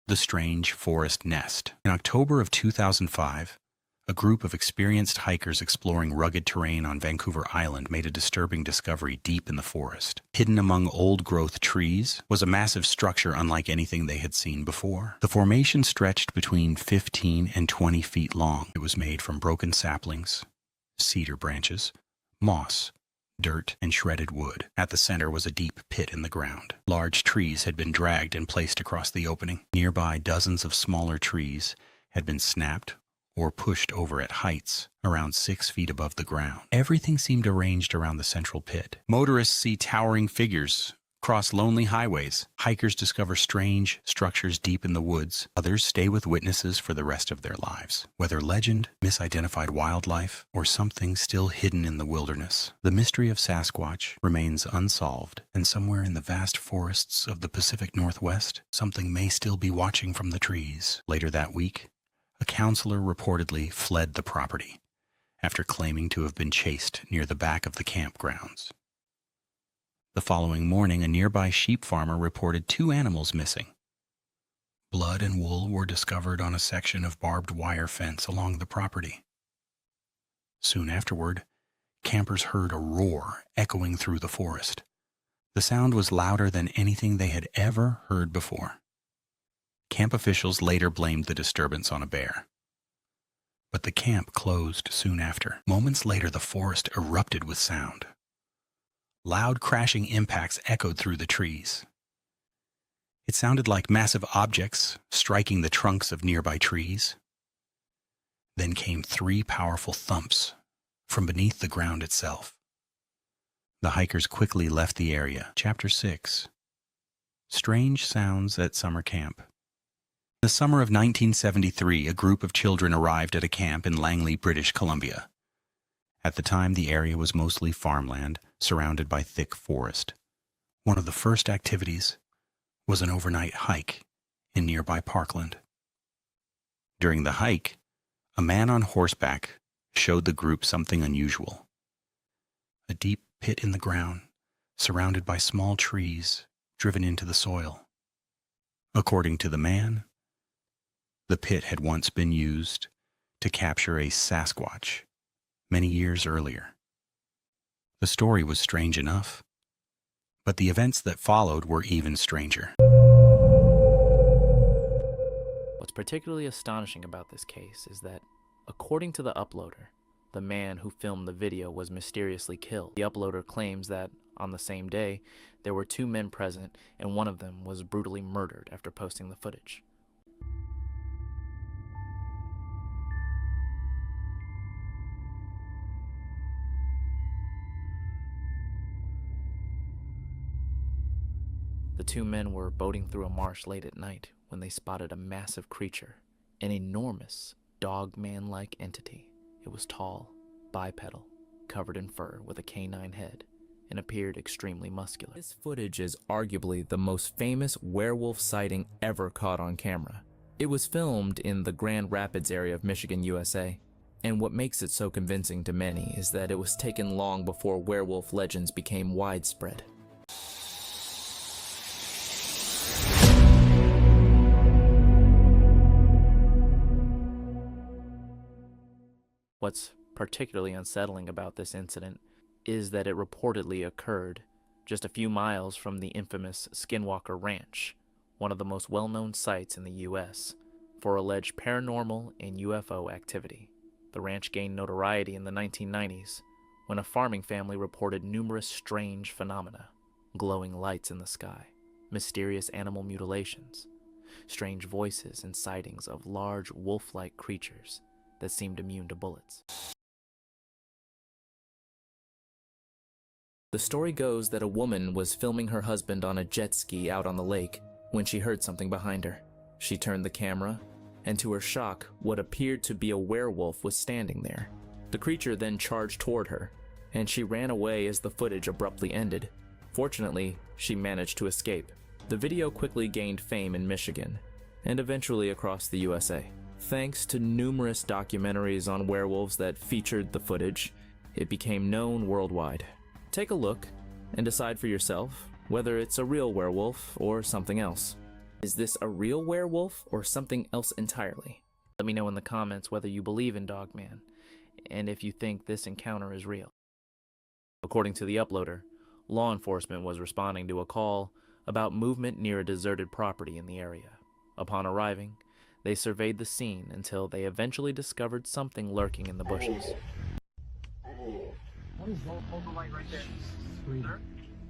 The Strange Forest Nest. In October of 2005, a group of experienced hikers exploring rugged terrain on Vancouver Island made a disturbing discovery deep in the forest. Hidden among old-growth trees was a massive structure unlike anything they had seen before. The formation stretched between 15 and 20 feet long. It was made from broken saplings, cedar branches, moss, dirt, and shredded wood. At the center was a deep pit in the ground. Large trees had been dragged and placed across the opening. Nearby, dozens of smaller trees had been snapped or pushed over at heights around 6 feet above the ground. Everything seemed arranged around the central pit. Motorists see towering figures cross lonely highways. Hikers discover strange structures deep in the woods. Others stay with witnesses for the rest of their lives. Whether legend, misidentified wildlife, or something still hidden in the wilderness, the mystery of Sasquatch remains unsolved, and somewhere in the vast forests of the Pacific Northwest, something may still be watching from the trees. Later that week, a counselor reportedly fled the property after claiming to have been chased near the back of the campgrounds. The following morning, a nearby sheep farmer reported 2 animals missing. Blood and wool were discovered on a section of barbed wire fence along the property. Soon afterward, campers heard a roar echoing through the forest. The sound was louder than anything they had ever heard before. Camp officials later blamed the disturbance on a bear. But the camp closed soon after. Moments later, the forest erupted with sound. Loud crashing impacts echoed through the trees. It sounded like massive objects striking the trunks of nearby trees. Then came 3 powerful thumps from beneath the ground itself. The hikers quickly left the area. Chapter 6. Strange Sounds at Summer Camp. In the summer of 1973, a group of children arrived at a camp in Langley, British Columbia. At the time, the area was mostly farmland, surrounded by thick forest. One of the first activities was an overnight hike in nearby parkland. During the hike, a man on horseback showed the group something unusual. A deep pit in the ground, surrounded by small trees driven into the soil. According to the man, the pit had once been used to capture a Sasquatch many years earlier. The story was strange enough, but the events that followed were even stranger. What's particularly astonishing about this case is that, according to the uploader, the man who filmed the video was mysteriously killed. The uploader claims that, on the same day, there were 2 men present and one of them was brutally murdered after posting the footage. The 2 men were boating through a marsh late at night when they spotted a massive creature, an enormous, dogman-like entity. It was tall, bipedal, covered in fur with a canine head, and appeared extremely muscular. This footage is arguably the most famous werewolf sighting ever caught on camera. It was filmed in the Grand Rapids area of Michigan, USA, and what makes it so convincing to many is that it was taken long before werewolf legends became widespread. What's particularly unsettling about this incident is that it reportedly occurred just a few miles from the infamous Skinwalker Ranch, one of the most well-known sites in the U.S. for alleged paranormal and UFO activity. The ranch gained notoriety in the 1990s when a farming family reported numerous strange phenomena: glowing lights in the sky, mysterious animal mutilations, strange voices, and sightings of large wolf-like creatures that seemed immune to bullets. The story goes that a woman was filming her husband on a jet ski out on the lake when she heard something behind her. She turned the camera, and to her shock, what appeared to be a werewolf was standing there. The creature then charged toward her, and she ran away as the footage abruptly ended. Fortunately, she managed to escape. The video quickly gained fame in Michigan, and eventually across the USA. Thanks to numerous documentaries on werewolves that featured the footage, it became known worldwide. Take a look and decide for yourself whether it's a real werewolf or something else. Is this a real werewolf or something else entirely? Let me know in the comments whether you believe in Dogman, and if you think this encounter is real. According to the uploader, law enforcement was responding to a call about movement near a deserted property in the area. Upon arriving, they surveyed the scene until they eventually discovered something lurking in the bushes. Hold the light right there. Sir,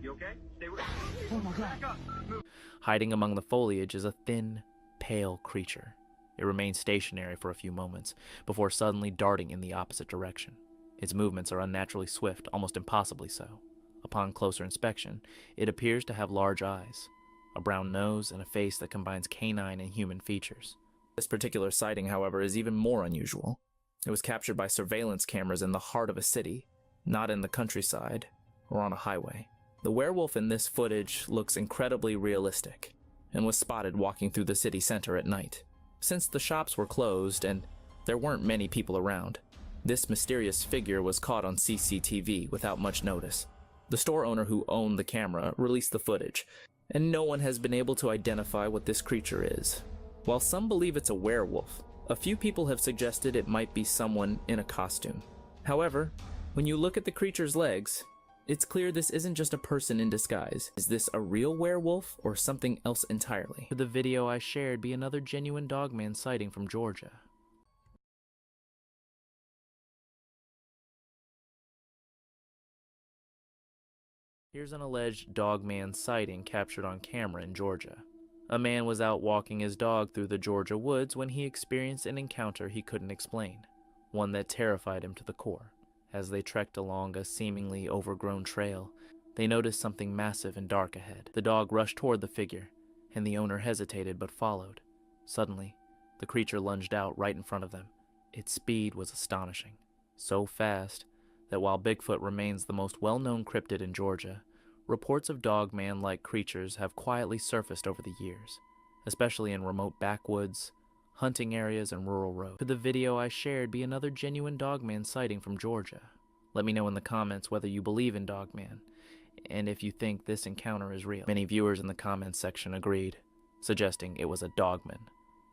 you okay? Stay with me. Oh my God. Back up. Move. Hiding among the foliage is a thin, pale creature. It remains stationary for a few moments before suddenly darting in the opposite direction. Its movements are unnaturally swift, almost impossibly so. Upon closer inspection, it appears to have large eyes, a brown nose, and a face that combines canine and human features. This particular sighting, however, is even more unusual. It was captured by surveillance cameras in the heart of a city, not in the countryside or on a highway. The werewolf in this footage looks incredibly realistic and was spotted walking through the city center at night. Since the shops were closed and there weren't many people around, this mysterious figure was caught on CCTV without much notice. The store owner who owned the camera released the footage, and no one has been able to identify what this creature is. While some believe it's a werewolf, a few people have suggested it might be someone in a costume. However, when you look at the creature's legs, it's clear this isn't just a person in disguise. Is this a real werewolf or something else entirely? Could the video I shared be another genuine Dogman sighting from Georgia? Here's an alleged Dogman sighting captured on camera in Georgia. A man was out walking his dog through the Georgia woods when he experienced an encounter he couldn't explain, one that terrified him to the core. As they trekked along a seemingly overgrown trail, they noticed something massive and dark ahead. The dog rushed toward the figure, and the owner hesitated but followed. Suddenly, the creature lunged out right in front of them. Its speed was astonishing, so fast that while Bigfoot remains the most well-known cryptid in Georgia, reports of Dogman-like creatures have quietly surfaced over the years, especially in remote backwoods, hunting areas, and rural roads. Could the video I shared be another genuine Dogman sighting from Georgia? Let me know in the comments whether you believe in Dogman, and if you think this encounter is real. Many viewers in the comments section agreed, suggesting it was a Dogman,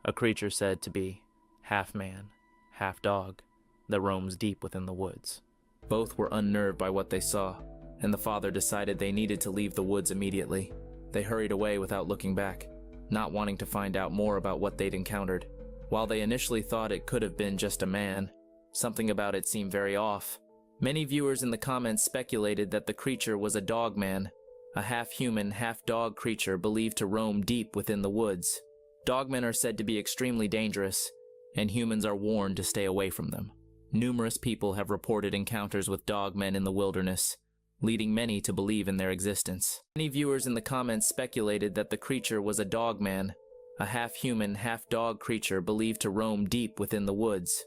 a creature said to be half man, half dog, that roams deep within the woods. Both were unnerved by what they saw, and the father decided they needed to leave the woods immediately. They hurried away without looking back, not wanting to find out more about what they'd encountered. While they initially thought it could have been just a man, something about it seemed very off. Many viewers in the comments speculated that the creature was a Dogman, a half-human, half-dog creature believed to roam deep within the woods. Dogmen are said to be extremely dangerous, and humans are warned to stay away from them. Numerous people have reported encounters with dogmen in the wilderness, leading many to believe in their existence. Many viewers in the comments speculated that the creature was a Dogman, a half-human, half-dog creature believed to roam deep within the woods.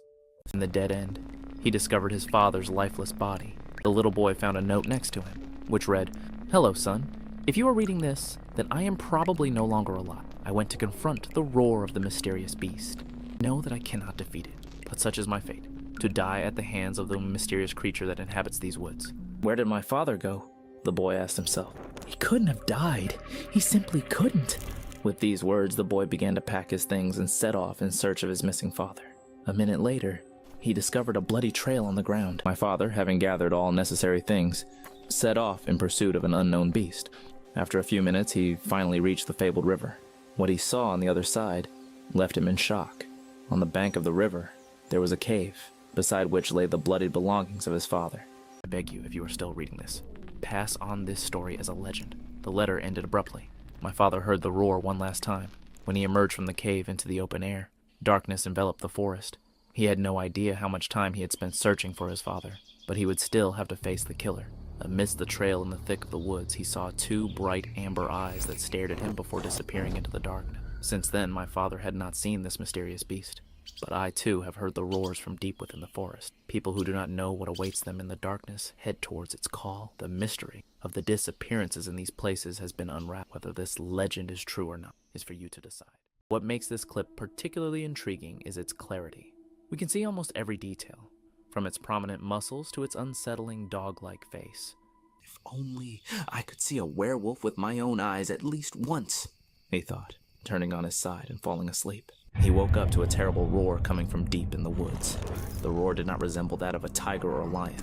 In the dead end, he discovered his father's lifeless body. The little boy found a note next to him, which read, "Hello, son. If you are reading this, then I am probably no longer alive. I went to confront the roar of the mysterious beast. Know that I cannot defeat it, but such is my fate, to die at the hands of the mysterious creature that inhabits these woods." Where did my father go? The boy asked himself. He couldn't have died. He simply couldn't. With these words, the boy began to pack his things and set off in search of his missing father. A minute later, he discovered a bloody trail on the ground. My father, having gathered all necessary things, set off in pursuit of an unknown beast. After a few minutes, he finally reached the fabled river. What he saw on the other side left him in shock. On the bank of the river, there was a cave, beside which lay the bloodied belongings of his father. I beg you, if you are still reading this, pass on this story as a legend. The letter ended abruptly. My father heard the roar one last time. When he emerged from the cave into the open air, darkness enveloped the forest. He had no idea how much time he had spent searching for his father, but he would still have to face the killer. Amidst the trail in the thick of the woods, he saw two bright amber eyes that stared at him before disappearing into the darkness. Since then, my father had not seen this mysterious beast, but I too have heard the roars from deep within the forest. People who do not know what awaits them in the darkness head towards its call. The mystery of the disappearances in these places has been unwrapped. Whether this legend is true or not is for you to decide. What makes this clip particularly intriguing is its clarity. We can see almost every detail, from its prominent muscles to its unsettling dog-like face. If only I could see a werewolf with my own eyes at least once, he thought. turning on his side and falling asleep. He woke up to a terrible roar coming from deep in the woods. The roar did not resemble that of a tiger or a lion.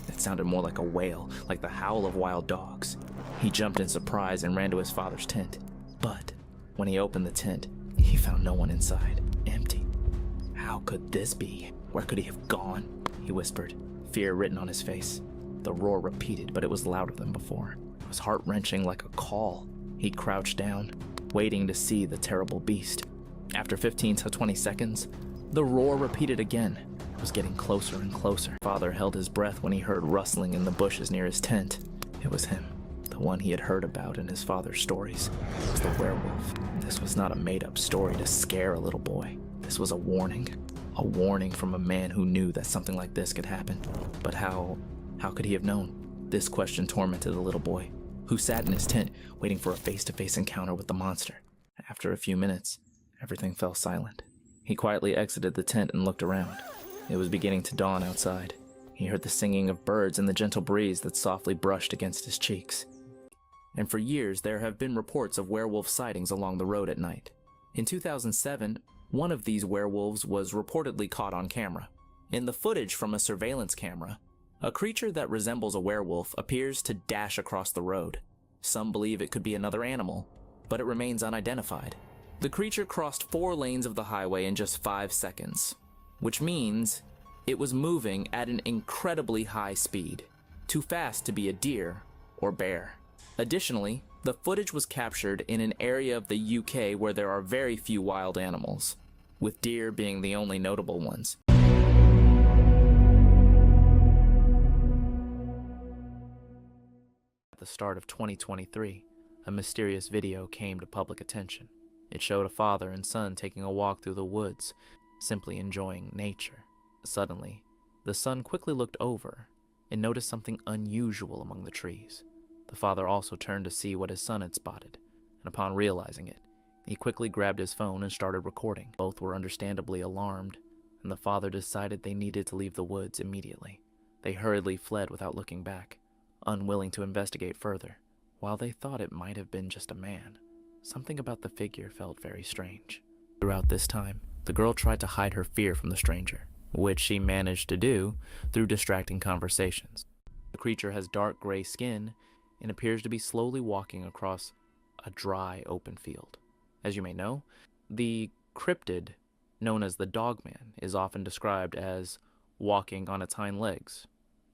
It sounded more like a wail, like the howl of wild dogs. He jumped in surprise and ran to his father's tent. But when he opened the tent, he found no one inside. Empty. How could this be? Where could he have gone? He whispered, fear written on his face. The roar repeated, but it was louder than before. It was heart-wrenching like a call. He crouched down, waiting to see the terrible beast. After 15 to 20 seconds, the roar repeated again. It was getting closer and closer. Father held his breath when he heard rustling in the bushes near his tent. It was him, the one he had heard about in his father's stories. It was the werewolf. This was not a made-up story to scare a little boy. This was a warning from a man who knew that something like this could happen. But how could he have known? This question tormented the little boy, who sat in his tent waiting for a face-to-face encounter with the monster. After a few minutes, everything fell silent. He quietly exited the tent and looked around. It was beginning to dawn outside. He heard the singing of birds and the gentle breeze that softly brushed against his cheeks. And for years, there have been reports of werewolf sightings along the road at night. In 2007, one of these werewolves was reportedly caught on camera. In the footage from a surveillance camera, a creature that resembles a werewolf appears to dash across the road. Some believe it could be another animal, but it remains unidentified. The creature crossed 4 lanes of the highway in just 5 seconds, which means it was moving at an incredibly high speed, too fast to be a deer or bear. Additionally, the footage was captured in an area of the UK where there are very few wild animals, with deer being the only notable ones. At the start of 2023, a mysterious video came to public attention. It showed a father and son taking a walk through the woods, simply enjoying nature. Suddenly, the son quickly looked over and noticed something unusual among the trees. The father also turned to see what his son had spotted, and upon realizing it, he quickly grabbed his phone and started recording. Both were understandably alarmed, and the father decided they needed to leave the woods immediately. They hurriedly fled without looking back, unwilling to investigate further. While they thought it might have been just a man, something about the figure felt very strange. Throughout this time, the girl tried to hide her fear from the stranger, which she managed to do through distracting conversations. The creature has dark gray skin and appears to be slowly walking across a dry, open field. As you may know, the cryptid known as the Dogman is often described as walking on its hind legs,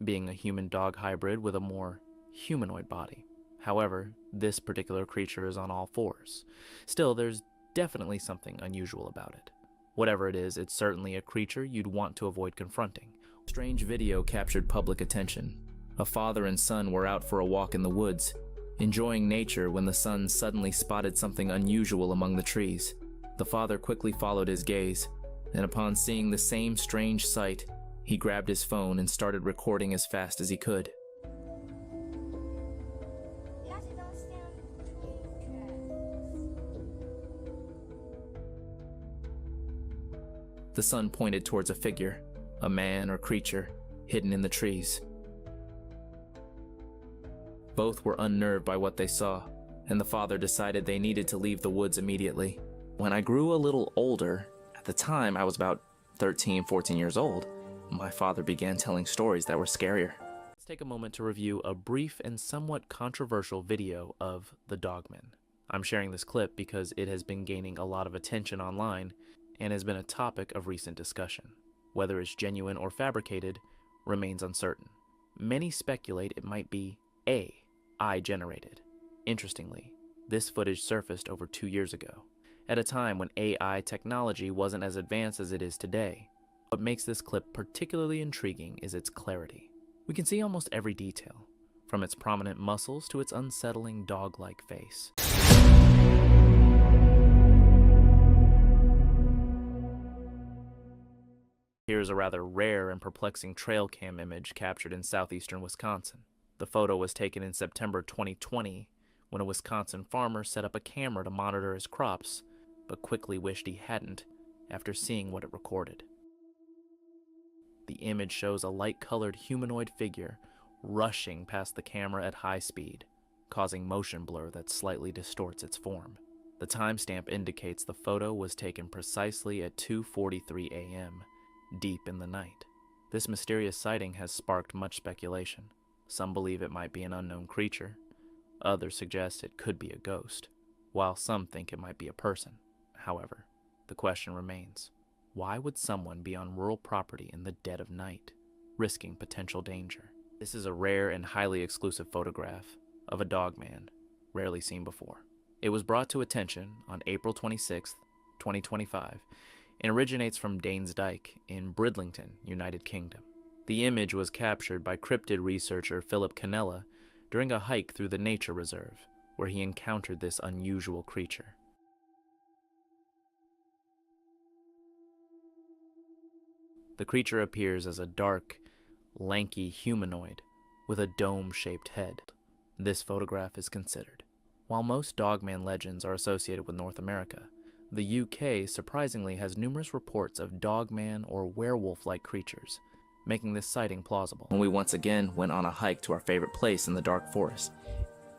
being a human-dog hybrid with a more humanoid body. However, this particular creature is on all fours. Still, there's definitely something unusual about it. Whatever it is, it's certainly a creature you'd want to avoid confronting. A strange video captured public attention. A father and son were out for a walk in the woods, enjoying nature when the son suddenly spotted something unusual among the trees. The father quickly followed his gaze, and upon seeing the same strange sight, he grabbed his phone and started recording as fast as he could. The son pointed towards a figure, a man or creature, hidden in the trees. Both were unnerved by what they saw, and the father decided they needed to leave the woods immediately. When I grew a little older, at the time I was about 13, 14 years old, my father began telling stories that were scarier. Let's take a moment to review a brief and somewhat controversial video of the Dogman. I'm sharing this clip because it has been gaining a lot of attention online and has been a topic of recent discussion. Whether it's genuine or fabricated remains uncertain. Many speculate it might be AI generated. Interestingly, this footage surfaced over 2 years ago, at a time when AI technology wasn't as advanced as it is today. What makes this clip particularly intriguing is its clarity. We can see almost every detail, from its prominent muscles to its unsettling dog-like face. Here's a rather rare and perplexing trail cam image captured in southeastern Wisconsin. The photo was taken in September 2020 when a Wisconsin farmer set up a camera to monitor his crops, but quickly wished he hadn't after seeing what it recorded. The image shows a light-colored humanoid figure rushing past the camera at high speed, causing motion blur that slightly distorts its form. The timestamp indicates the photo was taken precisely at 2:43 a.m., deep in the night. This mysterious sighting has sparked much speculation. Some believe it might be an unknown creature. Others suggest it could be a ghost, while some think it might be a person. However, the question remains, why would someone be on rural property in the dead of night, risking potential danger? This is a rare and highly exclusive photograph of a dogman, rarely seen before. It was brought to attention on April 26, 2025, and originates from Danesdyke in Bridlington, United Kingdom. The image was captured by cryptid researcher Philip Cannella during a hike through the nature reserve, where he encountered this unusual creature. The creature appears as a dark, lanky humanoid with a dome-shaped head. This photograph is considered. While most dogman legends are associated with North America, the UK surprisingly has numerous reports of dogman or werewolf-like creatures, making this sighting plausible. When we once again went on a hike to our favorite place in the dark forest,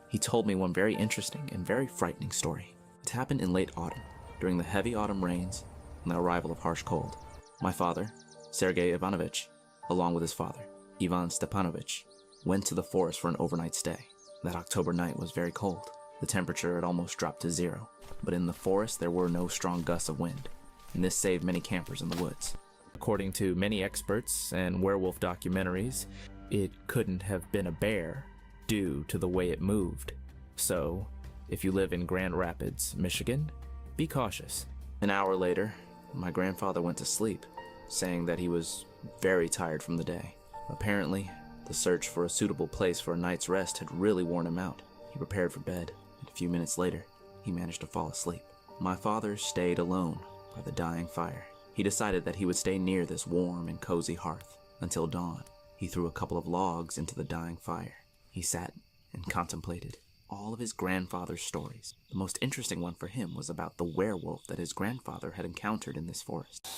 he told me one very interesting and very frightening story. It happened in late autumn, during the heavy autumn rains and the arrival of harsh cold. My father, Sergei Ivanovich, along with his father, Ivan Stepanovich, went to the forest for an overnight stay. That October night was very cold. The temperature had almost dropped to zero, but in the forest there were no strong gusts of wind, and this saved many campers in the woods. According to many experts and werewolf documentaries, it couldn't have been a bear due to the way it moved. So, if you live in Grand Rapids, Michigan, be cautious. An hour later, my grandfather went to sleep, saying that he was very tired from the day. Apparently, the search for a suitable place for a night's rest had really worn him out. He prepared for bed, and a few minutes later, he managed to fall asleep. My father stayed alone by the dying fire. He decided that he would stay near this warm and cozy hearth until dawn. He threw a couple of logs into the dying fire. He sat and contemplated all of his grandfather's stories. The most interesting one for him was about the werewolf that his grandfather had encountered in this forest.